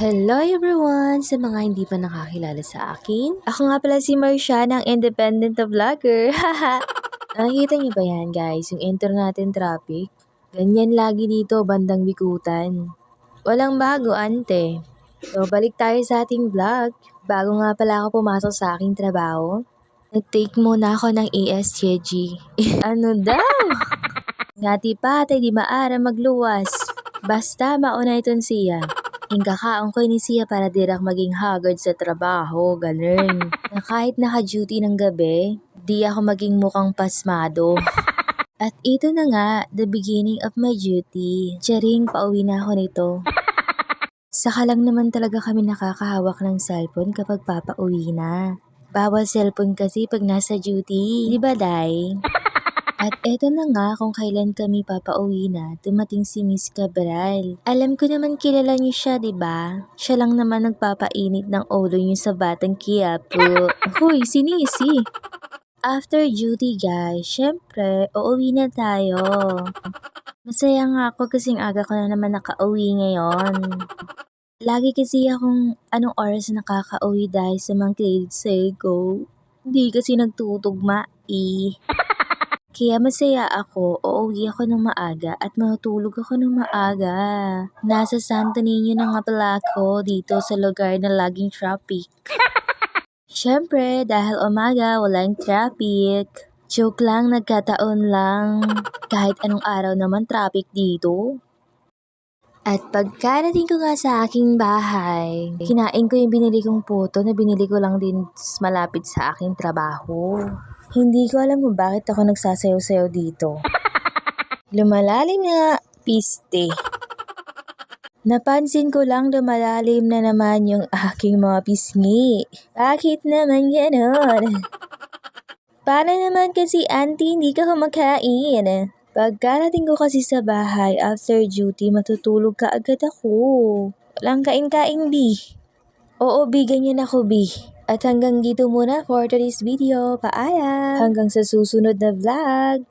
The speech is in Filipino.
Hello everyone! Sa mga hindi pa nakakilala sa akin, ako nga pala si Marcia ng Independent Vlogger. Haha! Nakikita niyo ba yan guys, yung intro natin traffic? Ganyan lagi dito, bandang Bikutan. Walang bago ante. So balik tayo sa ating vlog. Bago nga pala ako pumasok sa aking trabaho, nag-take muna ako ng ESTG. Ano daw? Ngati pa tay di maara magluwas. Basta mauna iton siya. Ingkakaon ko ni siya para dirak maging haggard sa trabaho, ganun. Na kahit naka-duty ng gabi, di ako maging mukhang pasmado. At ito na nga, the beginning of my duty. Charing, pauwi na ako nito. Saka lang naman talaga kami nakakahawak ng cellphone kapag papauwi na. Bawal cellphone kasi pag nasa duty, di ba day? At eto na nga kung kailan kami papauwi na, dumating si Miss Cabral. Alam ko naman kilala niyo siya, 'di ba? Siya lang naman nagpapainit ng ulo niyo sa Batang Quiapo. Hoy, sinisi! After duty guys, syempre, uuwi na tayo. Masaya nga ako kasing aga ko na naman nakauwi ngayon. Lagi kasi akong anong oras nakakauwi dahil sa mga credits ko. Hindi kasi nagtutugma eh. Kaya masaya ako, uuwi ako ng maaga at matutulog ako ng maaga. Nasa Santo Niño na nga pala ako dito sa lugar na laging traffic. Siyempre, dahil umaga walang traffic. Joke lang, nagkataon lang. Kahit anong araw naman traffic dito. At pagkarating ko nga sa aking bahay, kinain ko yung binili kong puto na binili ko lang din malapit sa aking trabaho. Hindi ko alam kung bakit ako nagsasayaw-sayaw dito. Lumalalim nga, piste. Napansin ko lang lumalalim na naman yung aking mga pisngi. Bakit naman ganon? Paano naman kasi auntie hindi ka kumakain? Pagkarating ko kasi sa bahay after duty, matutulog ka agad ako. Walang kain-kain, B. Oo, B, ganyan ako, B. At hanggang dito muna for today's video. Paalam! Hanggang sa susunod na vlog!